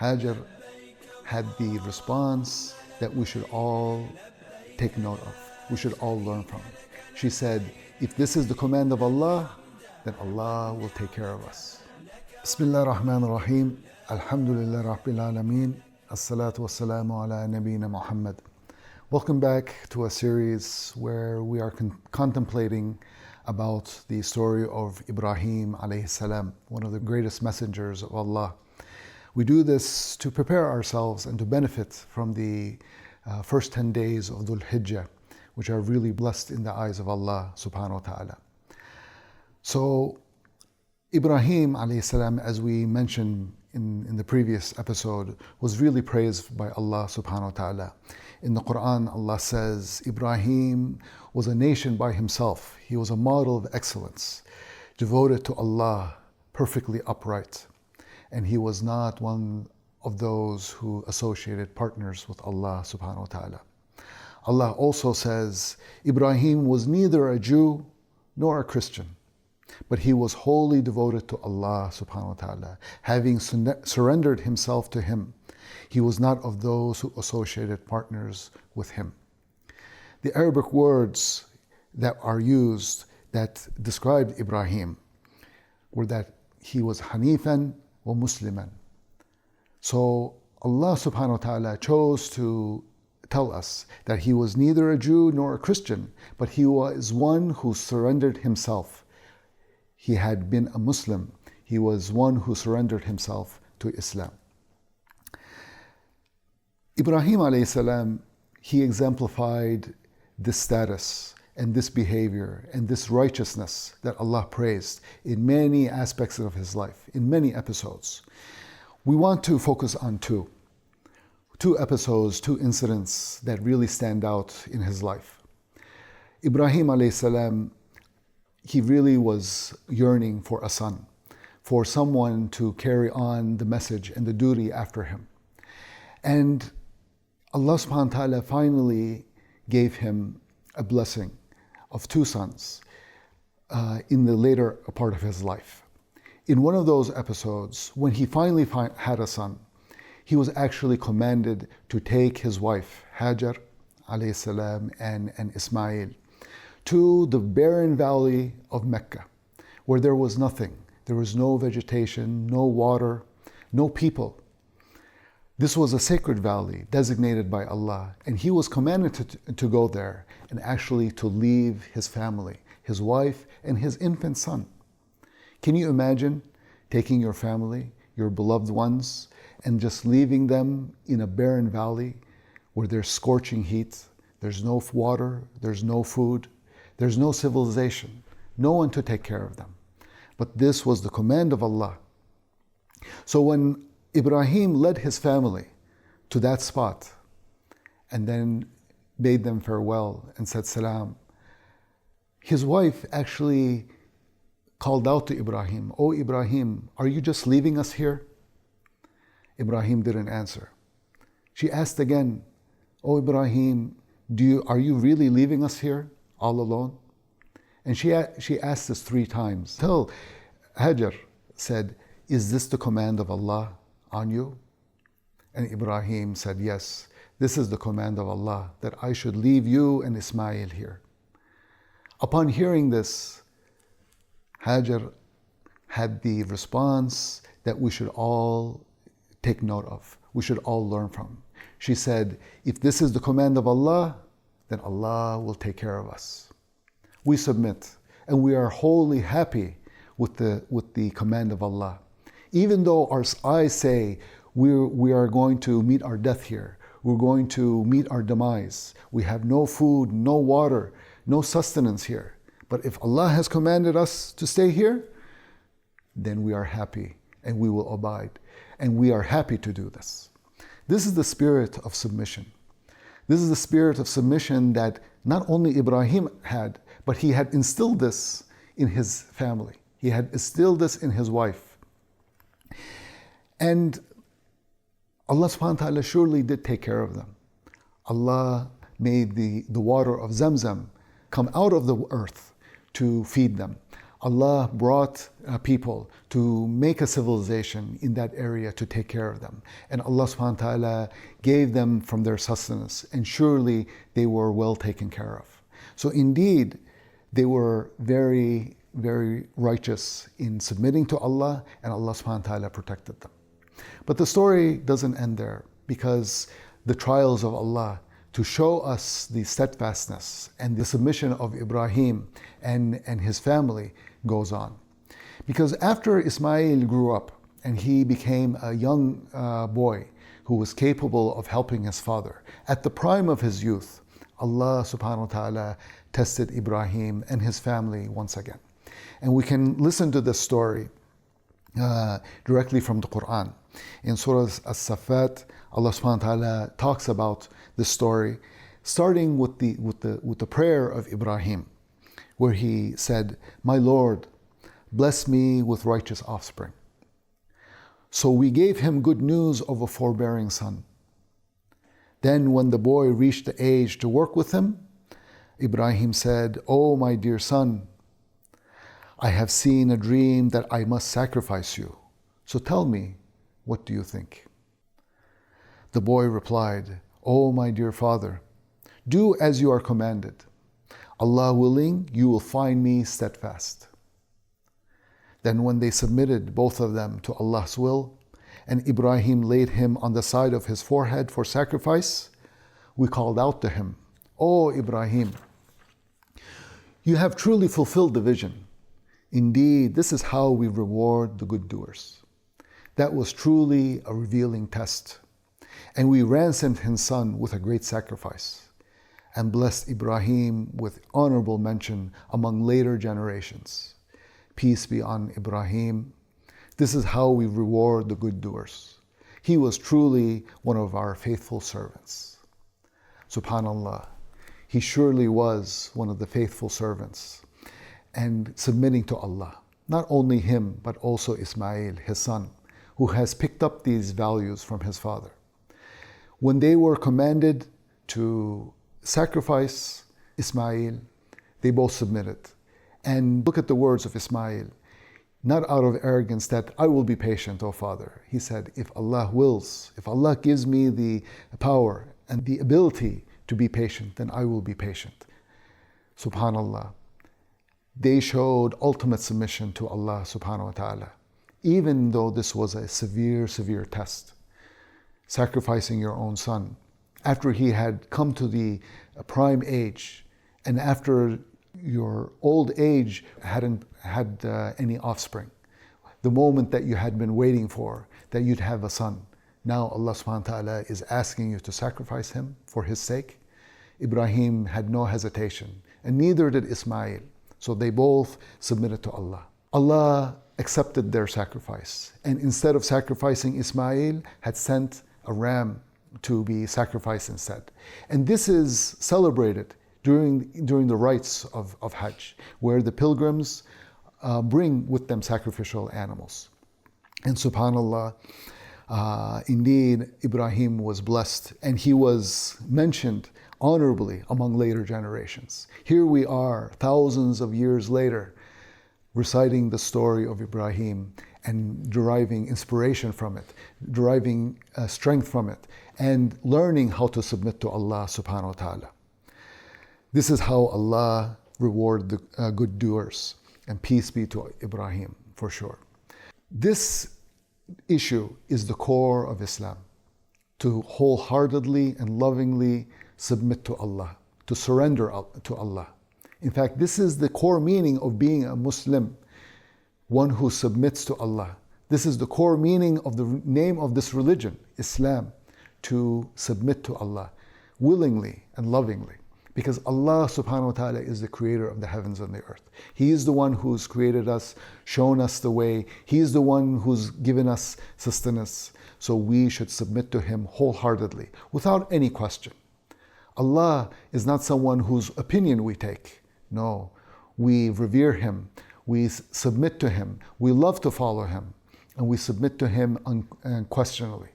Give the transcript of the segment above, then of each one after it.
Hajar had the response that we should all take note of. We should all learn from. She said, if this is the command of Allah, then Allah will take care of us. Bismillah ar-Rahman ar-Rahim. Alhamdulillah Rabbil Alameen. As-salatu was-salamu ala nabiyyina Muhammad. Welcome back to a series where we are contemplating about the story of Ibrahim alayhi salam, one of the greatest messengers of Allah. We do this to prepare ourselves and to benefit from the first 10 days of Dhul Hijjah, which are really blessed in the eyes of Allah subhanahu wa ta'ala. So Ibrahim alayhi salam, as we mentioned in the previous episode, was really praised by Allah subhanahu wa ta'ala. In the Quran, Allah says, Ibrahim was a nation by himself. He was a model of excellence, devoted to Allah, perfectly upright. And he was not one of those who associated partners with Allah subhanahu wa ta'ala. Allah also says, Ibrahim was neither a Jew nor a Christian, but he was wholly devoted to Allah subhanahu wa ta'ala, having surrendered himself to him. He was not of those who associated partners with him. The Arabic words that are used that described Ibrahim were that he was Hanefan wa Musliman. So Allah subhanahu wa ta'ala chose to tell us that he was neither a Jew nor a Christian, but he was one who surrendered himself. He had been a Muslim. He was one who surrendered himself to Islam. Ibrahim alayhi salam, he exemplified this status and this behavior and this righteousness that Allah praised in many aspects of his life, in many episodes. We want to focus on two episodes, two incidents that really stand out in his life. Ibrahim alayhi salam, he really was yearning for a son, for someone to carry on the message and the duty after him. And Allah subhanahu wa ta'ala finally gave him a blessing of two sons in the later part of his life. In one of those episodes, when he finally had a son, he was actually commanded to take his wife, Hajar alayhi salam, and Ismail, to the barren valley of Mecca, where there was nothing. There was no vegetation, no water, no people. This was a sacred valley designated by Allah, and he was commanded to go there and actually to leave his family, his wife, and his infant son. Can you imagine taking your family, your beloved ones, and just leaving them in a barren valley where there's scorching heat, there's no water, there's no food, there's no civilization, no one to take care of them. But this was the command of Allah. So when Ibrahim led his family to that spot and then bade them farewell and said salam, his wife actually called out to Ibrahim, "Oh Ibrahim, are you just leaving us here?" Ibrahim didn't answer. She asked again, "Oh Ibrahim, are you really leaving us here all alone?" And she asked this 3 times till Hajar said, "Is this the command of Allah on you?" And Ibrahim said, "Yes, this is the command of Allah, that I should leave you and Ismail here." Upon hearing this, Hajar had the response that we should all take note of. We should all learn from. She said, if this is the command of Allah, then Allah will take care of us. We submit, and we are wholly happy with the command of Allah. Even though our eyes say we are going to meet our death here, we're going to meet our demise, we have no food, no water, no sustenance here. But if Allah has commanded us to stay here, then we are happy and we will abide. And we are happy to do this. This is the spirit of submission. This is the spirit of submission that not only Ibrahim had, but he had instilled this in his family. He had instilled this in his wife. And Allah subhanahu wa ta'ala surely did take care of them. Allah made the water of Zamzam come out of the earth to feed them. Allah brought people to make a civilization in that area to take care of them. And Allah subhanahu wa ta'ala gave them from their sustenance, and surely they were well taken care of. So indeed, they were very, very righteous in submitting to Allah, and Allah subhanahu wa ta'ala protected them. But the story doesn't end there, because the trials of Allah to show us the steadfastness and the submission of Ibrahim and his family goes on. Because after Ismail grew up and he became a young boy who was capable of helping his father, at the prime of his youth, Allah subhanahu wa ta'ala tested Ibrahim and his family once again. And we can listen to this story directly from the Quran. In Surah As-Saffat, Allah subhanahu wa ta'ala talks about this story, starting with the prayer of Ibrahim, where he said, "My Lord, bless me with righteous offspring." So we gave him good news of a forbearing son. Then when the boy reached the age to work with him, Ibrahim said, "Oh, my dear son, I have seen a dream that I must sacrifice you. So tell me, what do you think?" The boy replied, "Oh, my dear father, do as you are commanded. Allah willing, you will find me steadfast." Then when they submitted, both of them, to Allah's will, and Ibrahim laid him on the side of his forehead for sacrifice, we called out to him, "Oh, Ibrahim, you have truly fulfilled the vision. Indeed, this is how we reward the good doers." That was truly a revealing test. And we ransomed his son with a great sacrifice, and blessed Ibrahim with honorable mention among later generations. Peace be on Ibrahim. This is how we reward the good doers. He was truly one of our faithful servants. Subhanallah, he surely was one of the faithful servants and submitting to Allah. Not only him, but also Ismail, his son, who has picked up these values from his father. When they were commanded to sacrifice Ismail, they both submitted. And look at the words of Ismail, not out of arrogance that I will be patient, O Father. He said, if Allah wills, if Allah gives me the power and the ability to be patient, then I will be patient. Subhanallah. They showed ultimate submission to Allah subhanahu wa ta'ala, even though this was a severe, severe test. Sacrificing your own son after he had come to the prime age, and after your old age hadn't had any offspring, the moment that you had been waiting for, that you'd have a son. Now Allah subhanahu wa ta'ala is asking you to sacrifice him for his sake. Ibrahim had no hesitation, and neither did Ismail. So they both submitted to Allah. Allah accepted their sacrifice, and instead of sacrificing Ismail, had sent a ram to be sacrificed instead. And this is celebrated during the rites of Hajj, where the pilgrims bring with them sacrificial animals. And subhanallah, indeed, Ibrahim was blessed, and he was mentioned honorably among later generations. Here we are, thousands of years later, reciting the story of Ibrahim and deriving inspiration from it, deriving strength from it, and learning how to submit to Allah subhanahu wa ta'ala. This is how Allah reward the good doers, and peace be to Ibrahim, for sure. This issue is the core of Islam, to wholeheartedly and lovingly submit to Allah, to surrender to Allah. In fact, this is the core meaning of being a Muslim, one who submits to Allah. This is the core meaning of the name of this religion, Islam, to submit to Allah willingly and lovingly. Because Allah subhanahu wa ta'ala is the creator of the heavens and the earth. He is the one who's created us, shown us the way. He is the one who's given us sustenance. So we should submit to Him wholeheartedly, without any question. Allah is not someone whose opinion we take. No, we revere Him, we submit to Him, we love to follow Him, and we submit to Him unquestionably.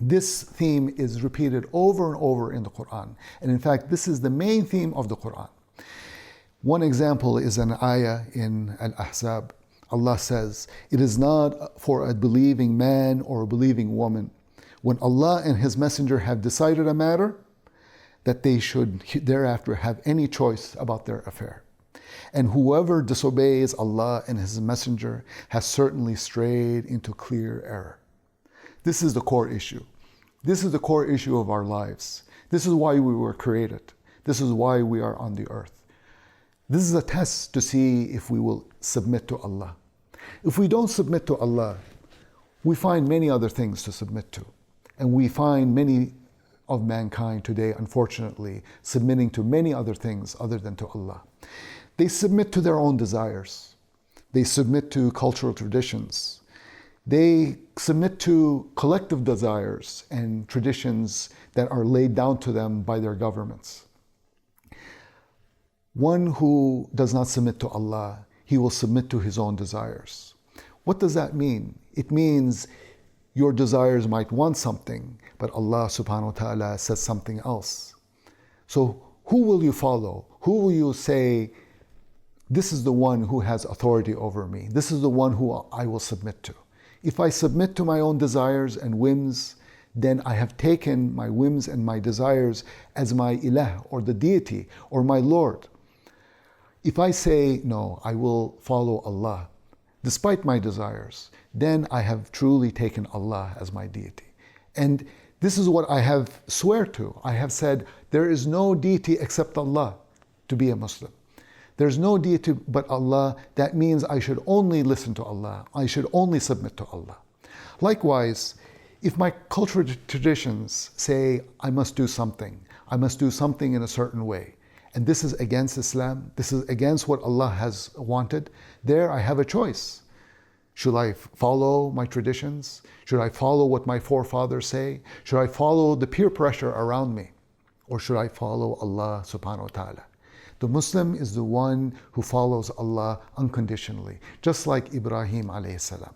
This theme is repeated over and over in the Quran. And in fact, this is the main theme of the Quran. One example is an ayah in Al-Ahzab. Allah says, "It is not for a believing man or a believing woman, when Allah and His Messenger have decided a matter, that they should thereafter have any choice about their affair. And whoever disobeys Allah and His Messenger has certainly strayed into clear error." This is the core issue. This is the core issue of our lives. This is why we were created. This is why we are on the earth. This is a test to see if we will submit to Allah. If we don't submit to Allah, we find many other things to submit to. And we find many of mankind today, unfortunately, submitting to many other things other than to Allah. They submit to their own desires. They submit to cultural traditions. They submit to collective desires and traditions that are laid down to them by their governments. One who does not submit to Allah, he will submit to his own desires. What does that mean? It means your desires might want something, but Allah subhanahu wa ta'ala says something else. So who will you follow? Who will you say, this is the one who has authority over me. This is the one who I will submit to. If I submit to my own desires and whims, then I have taken my whims and my desires as my ilah, or the deity, or my Lord. If I say, no, I will follow Allah, despite my desires, then I have truly taken Allah as my deity. And this is what I have swear to. I have said, there is no deity except Allah to be a Muslim. There's no deity but Allah. That means I should only listen to Allah. I should only submit to Allah. Likewise, if my cultural traditions say I must do something in a certain way, and this is against Islam, this is against what Allah has wanted, there I have a choice. Should I follow my traditions? Should I follow what my forefathers say? Should I follow the peer pressure around me? Or should I follow Allah subhanahu wa ta'ala? The Muslim is the one who follows Allah unconditionally, just like Ibrahim alayhi salam.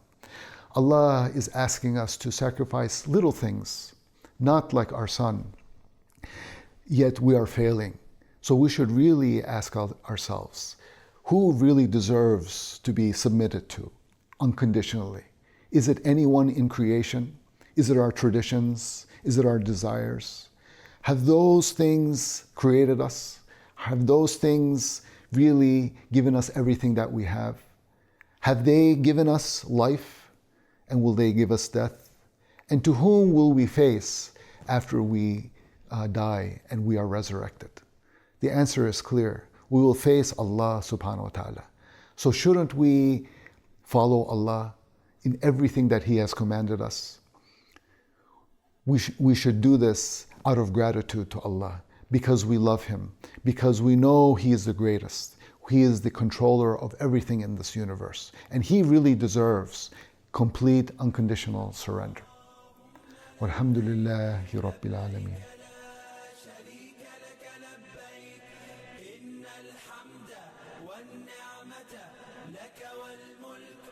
Allah is asking us to sacrifice little things, not like our son, yet we are failing. So we should really ask ourselves, who really deserves to be submitted to unconditionally? Is it anyone in creation? Is it our traditions? Is it our desires? Have those things created us? Have those things really given us everything that we have? Have they given us life? And will they give us death? And to whom will we face after we die and we are resurrected? The answer is clear. We will face Allah subhanahu wa ta'ala. So shouldn't we follow Allah in everything that He has commanded us? We should do this out of gratitude to Allah, because we love Him, because we know He is the greatest. He is the controller of everything in this universe. And He really deserves complete unconditional surrender. Walhamdulillahi Rabbil Alameen. والنعمة لك والملك